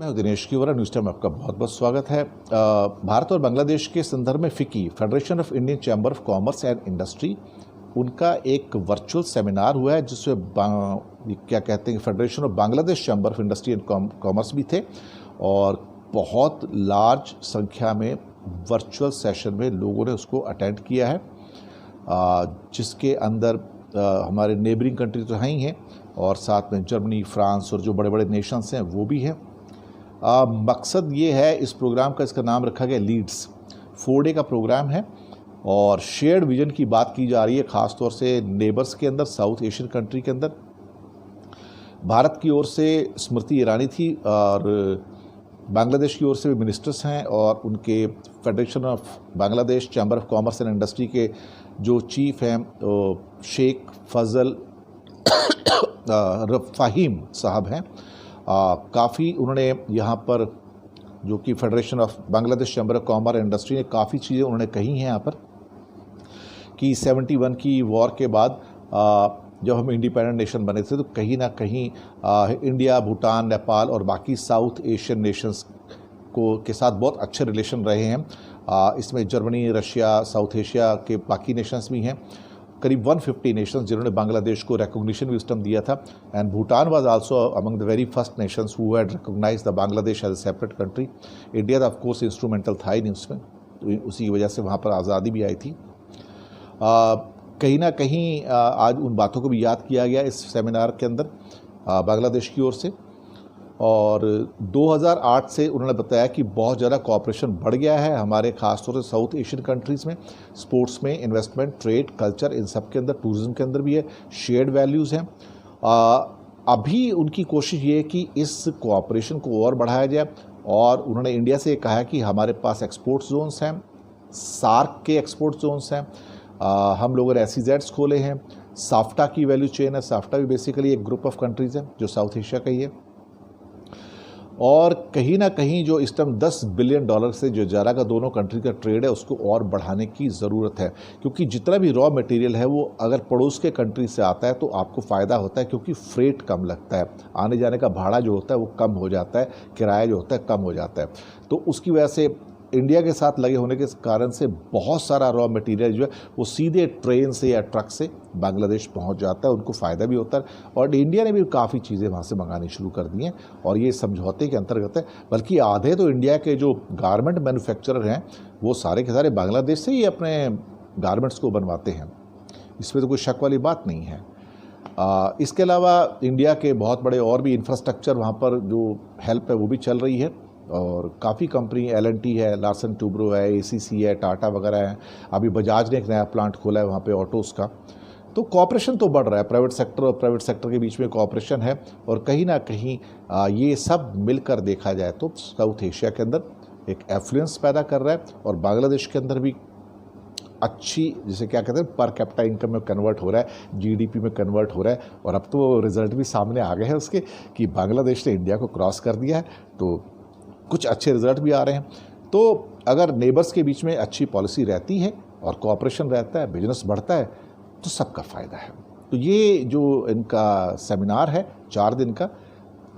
मैं हूं Dinesh किवरा। News time में आपका बहुत बहुत स्वागत है। भारत और बांग्लादेश के संदर्भ में FICCI federation of Indian chamber of commerce and industry उनका एक वर्चुअल सेमिनार हुआ है जिसमें क्या कहते हैं federation of Bangladesh chamber of industry and commerce भी थे और बहुत लार्ज संख्या में वर्चुअल सेशन में लोगों ने उसको अटेंड किया है, जिसके अंदर हमारे नेबरिंग कंट्री तो हैं ही हैं और साथ में जर्मनी, फ्रांस और जो बड़े बड़े नेशंस हैं वो भी हैं। मकसद ये है इस प्रोग्राम का, इसका नाम रखा गया लीड्स। 4 डे का प्रोग्राम है और शेयर्ड विजन की बात की जा रही है, ख़ास तौर से नेबर्स के अंदर, साउथ एशियन कंट्री के अंदर। भारत की ओर से स्मृति ईरानी थी और बांग्लादेश की ओर से भी मिनिस्टर्स हैं और उनके federation of Bangladesh chamber of commerce and industry के जो चीफ हैं शेख फजल फ़हीम साहब हैं। काफ़ी उन्होंने यहाँ पर जो कि federation of Bangladesh chamber of commerce and industry ने काफ़ी चीज़ें उन्होंने कही हैं यहाँ पर कि 71 की वॉर के बाद जब हम इंडिपेंडेंट नेशन बने थे तो कहीं ना कहीं इंडिया, भूटान, नेपाल और बाकी साउथ एशियन नेशंस के साथ बहुत अच्छे रिलेशन रहे हैं। इसमें जर्मनी, रशिया, साउथ एशिया के बाकी नेशंस भी हैं, करीब 150 नेशंस जिन्होंने बांग्लादेश को रिकॉग्निशन विस्टम दिया था। And Bhutan was also among the very first nations who had recognized the Bangladesh as a separate country. India तो ऑफ कोर्स इंस्ट्रूमेंटल था ही नहीं उसमें, तो उसी की वजह से वहाँ पर आज़ादी भी आई थी। कहीं ना कहीं आज उन बातों को भी याद किया गया इस सेमिनार के अंदर बांग्लादेश की ओर से। और 2008 से उन्होंने बताया कि बहुत ज़्यादा कोऑपरेशन बढ़ गया है हमारे खासतौर से साउथ एशियन कंट्रीज़ में, स्पोर्ट्स में, इन्वेस्टमेंट, ट्रेड, कल्चर, इन सब के अंदर, टूरिज़्म के अंदर भी है, शेयर्ड वैल्यूज़ हैं। अभी उनकी कोशिश ये है कि इस कोऑपरेशन को और बढ़ाया जाए और उन्होंने इंडिया से कहा है कि हमारे पास एक्सपोर्ट जोन्स हैं, सार्क के एक्सपोर्ट जोन्स हैं, हम लोगों ने SEZs खोले हैं, साफ्टा की वैल्यू चेन है। साफ्टा भी बेसिकली एक ग्रुप ऑफ कंट्रीज़ है जो साउथ एशिया का ही है। और कहीं ना कहीं जो इस टाइम $10 बिलियन से जो ज़्यादा का दोनों कंट्री का ट्रेड है उसको और बढ़ाने की ज़रूरत है, क्योंकि जितना भी रॉ मटेरियल है वो अगर पड़ोस के कंट्री से आता है तो आपको फ़ायदा होता है, क्योंकि फ्रेट कम लगता है, आने जाने का भाड़ा जो होता है वो कम हो जाता है, किराया जो होता है कम हो जाता है। तो उसकी वजह से इंडिया के साथ लगे होने के कारण से बहुत सारा रॉ मटेरियल जो है वो सीधे ट्रेन से या ट्रक से बांग्लादेश पहुंच जाता है, उनको फ़ायदा भी होता है। और इंडिया ने भी काफ़ी चीज़ें वहाँ से मंगानी शुरू कर दी हैं और ये समझौते के अंतर्गत है। बल्कि आधे तो इंडिया के जो गारमेंट मैन्युफैक्चरर हैं वो सारे के सारे बांग्लादेश से ही अपने गारमेंट्स को बनवाते हैं, इसमें तो कोई शक वाली बात नहीं है। इसके अलावा इंडिया के बहुत बड़े और भी इंफ्रास्ट्रक्चर वहाँ पर जो हेल्प है वो भी चल रही है और काफ़ी कंपनी LNT है, लार्सन टूब्रो है, ACC है, टाटा वगैरह है। अभी बजाज ने एक नया प्लांट खोला है वहाँ पे ऑटोज़ का। तो कॉपरेशन तो बढ़ रहा है, प्राइवेट सेक्टर और प्राइवेट सेक्टर के बीच में कॉपरेशन है और कहीं ना कहीं ये सब मिलकर देखा जाए तो साउथ एशिया के अंदर एक एफ्लुएंस पैदा कर रहा है और बांग्लादेश के अंदर भी अच्छी, जिसे क्या कहते हैं, पर कैपिटा इनकम में कन्वर्ट हो रहा है, GDP में कन्वर्ट हो रहा है। और अब तो रिजल्ट भी सामने आ गए हैं उसके कि बांग्लादेश ने इंडिया को क्रॉस कर दिया है, तो कुछ अच्छे रिजल्ट भी आ रहे हैं। तो अगर नेबर्स के बीच में अच्छी पॉलिसी रहती है और कोऑपरेशन रहता है, बिजनेस बढ़ता है, तो सबका फ़ायदा है। तो ये जो इनका सेमिनार है 4 दिन का,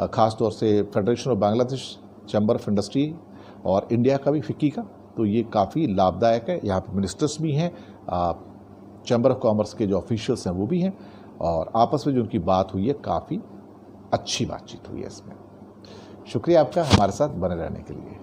ख़ास तौर से federation of Bangladesh chamber of industry और इंडिया का भी फिक्की का, तो ये काफ़ी लाभदायक है। यहाँ पर मिनिस्टर्स भी हैं, चैम्बर ऑफ कॉमर्स के जो ऑफिशियल्स हैं वो भी हैं और आपस में जो उनकी बात हुई है काफ़ी अच्छी बातचीत हुई है इसमें। शुक्रिया आपका हमारे साथ बने रहने के लिए।